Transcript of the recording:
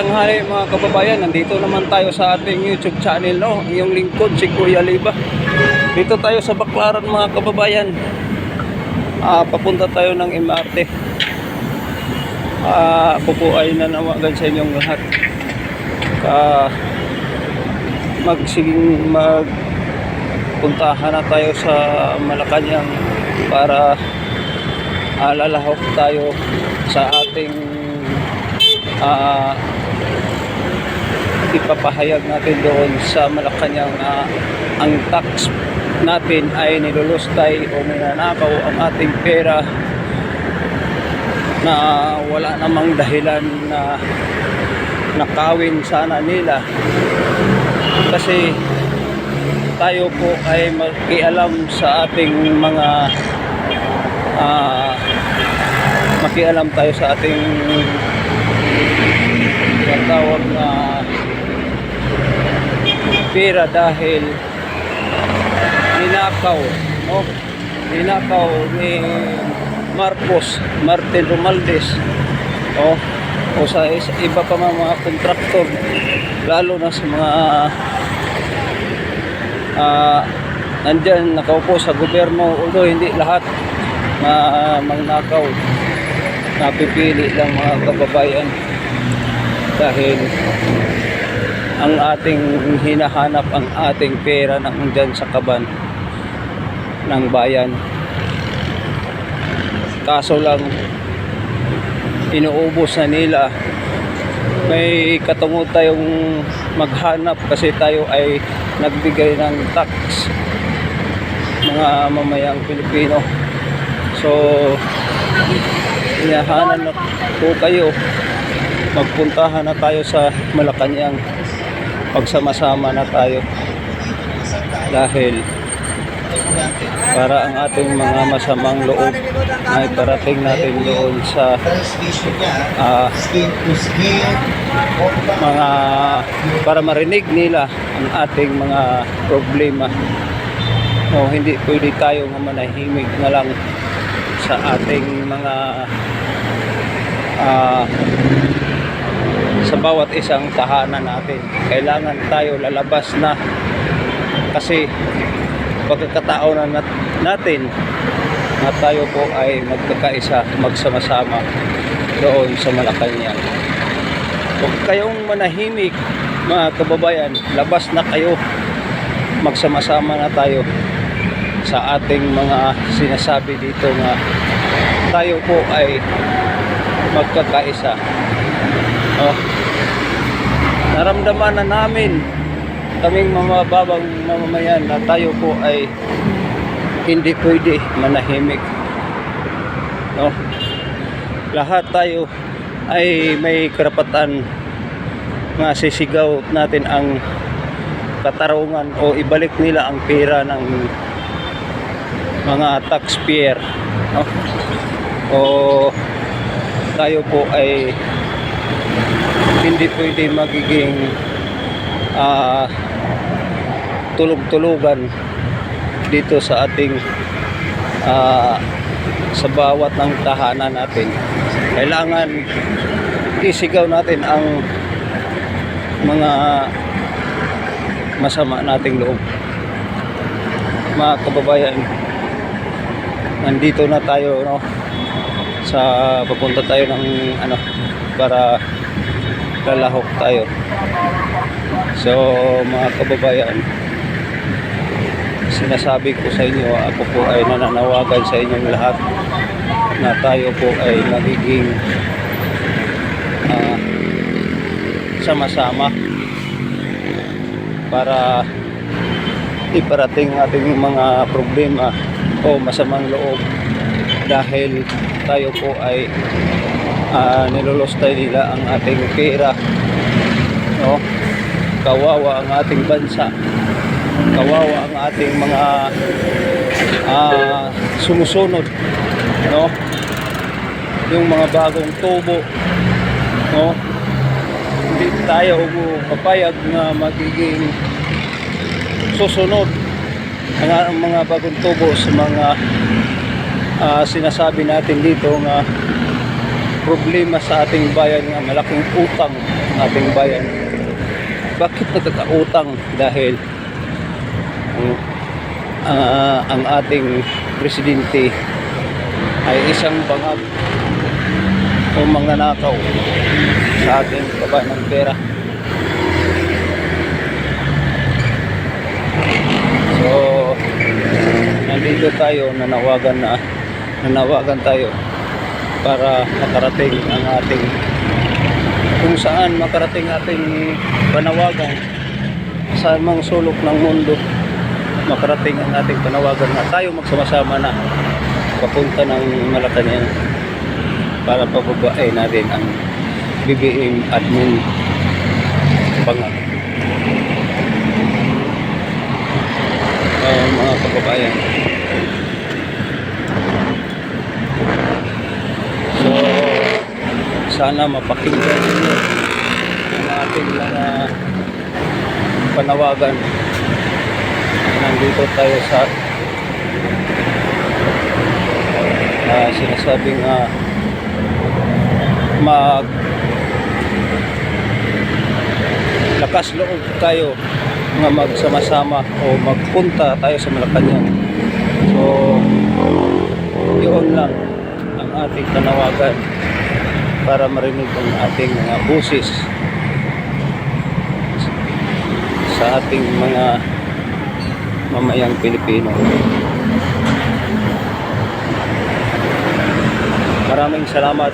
tanghali mga kababayan, nandito naman tayo sa ating YouTube channel, no? Yung lingkod si Kuya Liba. Dito tayo sa Baclaran mga kababayan. Papunta tayo ng MRT. Ako po ay nanawagan sa inyong lahat. Magpuntahan na tayo sa Malacanang para lalahok tayo sa ating ipapahayag natin doon sa Malacanang na ang tax natin ay nilulustay o ninanakaw ang ating pera na wala namang dahilan na nakawin sana nila, kasi tayo po ay makialam sa ating mga makialam tayo sa ating tawag na pera dahil ninakaw, no? Ninakaw ni Martin Romualdez o sa iba pa mga kontraktor, lalo na sa mga nandyan nakaupo sa gobyerno, although hindi lahat na magnakaw, napipili lang mga kababayan dahil ang ating hinahanap ang ating pera na nandyan sa kaban ng bayan. Kaso lang inuubos na nila. May katungo tayong maghanap kasi tayo ay nagbigay ng tax, mga mamayang Pilipino. So hinahanan na po kayo, magpuntahan na tayo sa Malacanang, pagsama-sama na tayo dahil para ang ating mga masamang loob ay parating natin doon sa mga para marinig nila ang ating mga problema. O hindi pwede tayo manahimik na lang sa ating mga sa bawat isang tahanan natin. Kailangan tayo lalabas na, kasi pagkakataon na natin na tayo po ay magkakaisa, magsama-sama doon sa Malacanang. Huwag kayong manahimik mga kababayan, labas na kayo, magsama-sama na tayo sa ating mga sinasabi dito na tayo po ay magkakaisa. Naramdaman na namin, kaming mga babang mamamayan, na tayo po ay hindi pwede manahimik, no? Lahat tayo ay may karapatan na sisigaw natin ang katarungan o ibalik nila ang pera ng mga taxpayer, no? O tayo po ay hindi pwede magiging tulog-tulugan dito sa ating sa bawat ng tahanan natin. Kailangan isigaw natin ang mga masama nating loob. Mga kababayan, nandito na tayo, no? Papunta tayo ng para lalahok tayo. So mga kababayan, sinasabi ko sa inyo, ako po ay nananawagan sa inyong lahat na tayo po ay magiging sama-sama para iparating ating mga problema o masamang loob, dahil tayo po ay nilulustay nila ang ating pera, no? Kawawa ang ating bansa, kawawa ang ating mga sumusunod, no? Yung mga bagong tubo, no? Hindi tayo papayag na magiging susunod ang mga bagong tubo sa mga sinasabi natin dito nga problema sa ating bayan, nga malaking utang ating bayan. Bakit nagkakautang? Dahil ang ating presidente ay isang bangag o mangnanakaw sa ating baba ng pera. So, nandito tayo, nanawagan tayo para makarating ang ating, kung saan makarating ating panawagan sa mga sulok ng mundo, makarating ang ating panawagan na tayo magsama-sama na papunta ng Malacanang para pababain natin ang BBM admin bangag. Mga kababayan, so sana mapakinggan ninyo ang ating mga panawagan. Nandito tayo sa sinasabing mag lakas loob tayo nga magsama-sama o magpunta tayo sa Malacanang. So yun lang ang ating panawagan para marinig ang ating mga busis sa ating mga mamayang Pilipino. Maraming salamat.